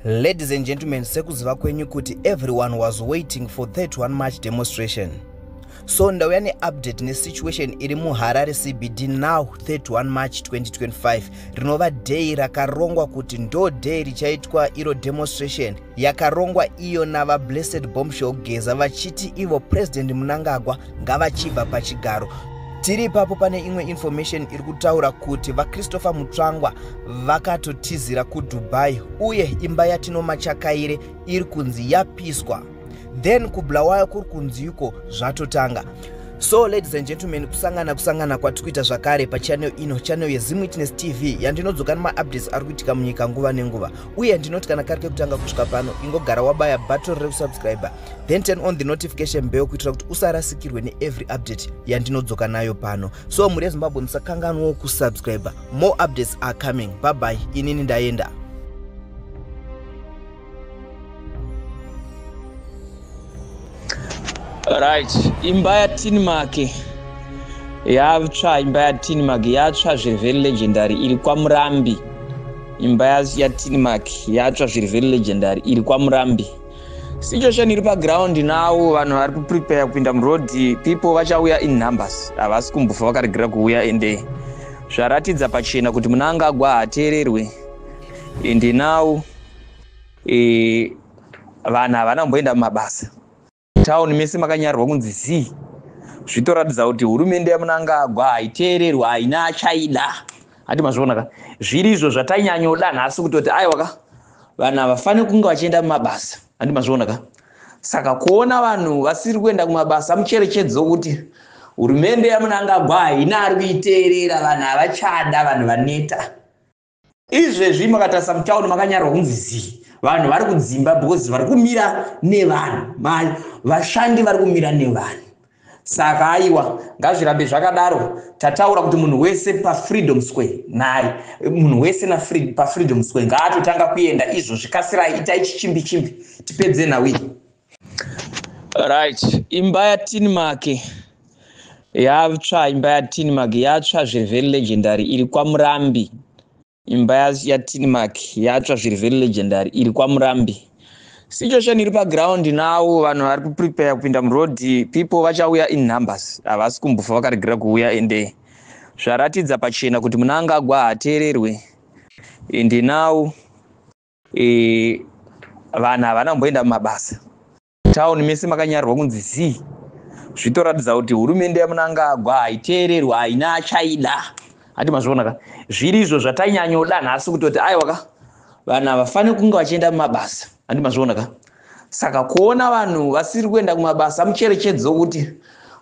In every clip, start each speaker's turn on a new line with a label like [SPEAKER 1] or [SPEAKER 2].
[SPEAKER 1] Ladies and gentlemen, sekuziva kwenyu kuti everyone was waiting for 31 March demonstration. So ndauya ne-update ne-situation iri muHarare CBD now 31 March 2025 rinova day rakarongwa kuti ndo day richaitwa iro demonstration yakarongwa iyo nava Blessed Bombshell Geza vachiti ivo President Mnangagwa ngavachibva pachigaro. Tiri ipapo pane imwe information iri kutaura kuti vaChristopher Mutsvangwa vakatotizira kuDubai uye imba yaTino Chakaire iri kunzi yapiswa. Then kubulawayo kuri kunzi yuko zvatotanga. So ladies and gentlemen, kusangana kwatikuita zvakare pachannel ino, channel yeZim Witness TV yandinodzoka nema-updates ari kuitika munyika nguva nenguva. Uye ndinoti kana kari kekutanga kusvika pano ingogara wabaya button rekusubscribe, then turn on the notification bell kuitira kuti usarasikirwe ne-every update yandinodzoka nayo pano. So muri eZimbabwe musakanganwawo kusubscribe. More updates are coming. Bye bye. Inini ndaenda.
[SPEAKER 2] Right, imba yaTinmark yatsva, imba yaTinmark yatsva zviri very legendary iri kwaMurambi. Imba yaTinmark yatsva zviri very legendary iri kwaMurambi. Situation iri paground now, vanhu vari kuprepare kupinda muroad, people vachauya in numbers, havasi kumbofa vakaregera kuuya ende zvaratidza pachena kuti Mnangagwa hateererwe. Ende now vanhu havana kumboenda mumabasa. Town mese makanyarwa kunzi Z. Zvitoratidza kuti hurumende yaMnangagwa haiteererwa, haina achaida. Hati mazviona ka? Zviri izvo zvatanyanyoda nhasi kutoti aiwa vanhu havafani kunge vachienda mumabasa. Hati mazviona ka? Saka kuona vanhu vasiri kuenda kumabasa mucherechedzo kuti hurumende yaMnangagwa haina ari kuiteerera, vanhu havachada, vanhu vaneta. Izvezvi makatarisa mutown makanyarwa kunzi Z. Vanhu vari kudzimba because vari kumira nevanhu, vashandi vari kumira nevanhu. Saka aiwa ngazvirambe zvakadaro. Tataura kuti munhu wese paFreedom Square naye, munhu wese paFreedom Square ngaatotanga kuenda izvo zvikasirai, itai chichimbi tipedze nawiri. Right, imba yaTinmark yatsva, imba yaTinmark yatsva zviri very legendary iri kwaMurambi. Imba yaTinmark yatsva zviri very legendary iri kwaMurambi. Situation iri paground now, vanhu vari kuprepare kupinda muroad, people vachauya in numbers, havasi kumbofa vakaregera kuuya ende zvaratidza pachena kuti Mnangagwa hateererwe. Ende now vanhu havana kumboenda mumabasa. Town mese makanyarwa kunzi Z. Zvitoratidza kuti hurumende yaMnangagwa haiteererwa, haina achaida. Hati mazviona ka? Zviri izvo zvatanyanyoda nhasi kutoti aiwa ka? Vanhu havafani kunge vachienda mumabasa. Hati mazviona ka? Saka kuona vanhu vasiri kuenda kumabasa mucherechedzo kuti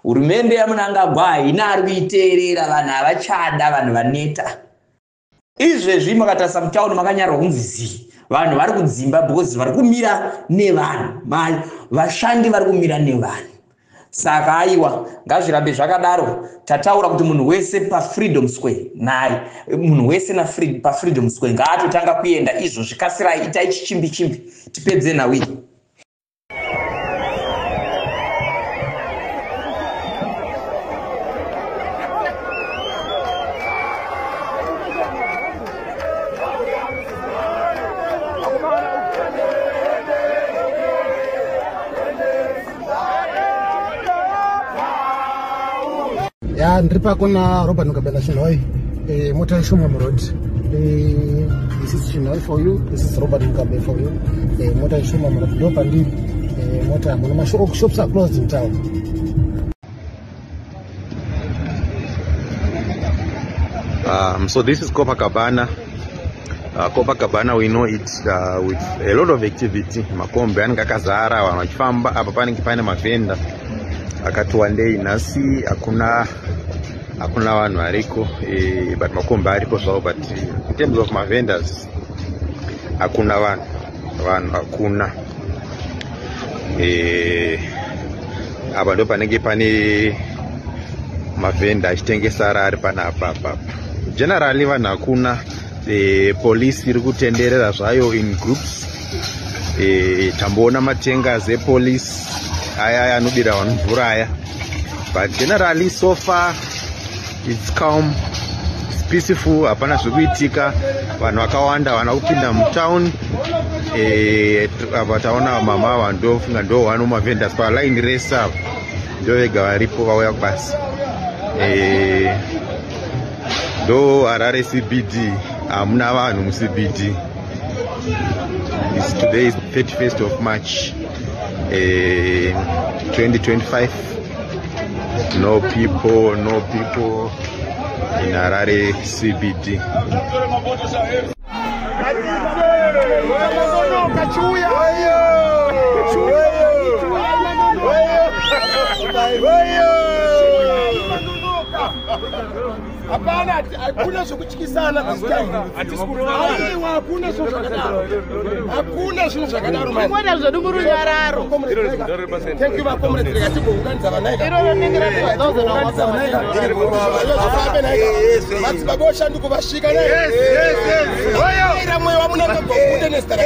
[SPEAKER 2] hurumende yaMnangagwa haina ari kuiteerera, vanhu havachada, vanhu vaneta. Izvezvi makatarisa mutown makanyarwa kunzi Z. Vanhu vari kudzimba because vari kumira nevanhu, vashandi vari kumira nevanhu. Saka aiwa ngazvirambe zvakadaro. Tataura kuti munhu wese paFreedom Square naye, munhu wese paFreedom Square ngaatotanga kuenda izvo zvikasirai, itai chichimbi tipedze nawiri.
[SPEAKER 3] Ya ndiri pakuna Robert Mugabe Shinoi, mota ishuma road. This is Shinoi for you, this is Robert Mugabe for you. Mota ishuma road. Do pandi mota mona shops are closed in town.
[SPEAKER 4] So this is Copacabana. Copacabana, we know it with a lot of activity. Makombe angakazara wanachifamba apa panenge pane mavenda akati one day nasi hakuna vanhu variko, but makombe ariko zvawo, but in terms of vendors hakuna vanhu hakuna. Apa ndo panenge pane mavenda achitengesa ari panapa. Generally vanhu hakuna. Police iri kutenderera zvayo in groups. Tamboona matenga zepolice aya anodira vanhu mvura aya, but generally so far it's calm, it's peaceful, hapana zvikuitika. Vanhu vakawanda vana kupinda mutown apa taona mama vandofunga ndo wano mavendors paline race apa ndo vega varipo vauya kubasa ndo Harare CBD hamuna vanhu muCBD. Today is 31st of March 2025. No people in Harare CBD.
[SPEAKER 3] Hapana, hakuna kuchikisana kusikia. Aiwa, hakuna shokadaro. Hakuna shokadaro man.
[SPEAKER 5] Ngoda zodunguru nyararo.
[SPEAKER 3] Thank you for coming to the kuganza banaika.
[SPEAKER 5] Iro ningira kuganza na wasa banaika.
[SPEAKER 3] Mati bagosha nduko bashika naye. Yes. Oyo. Ira moyo wa munanga kude nestara.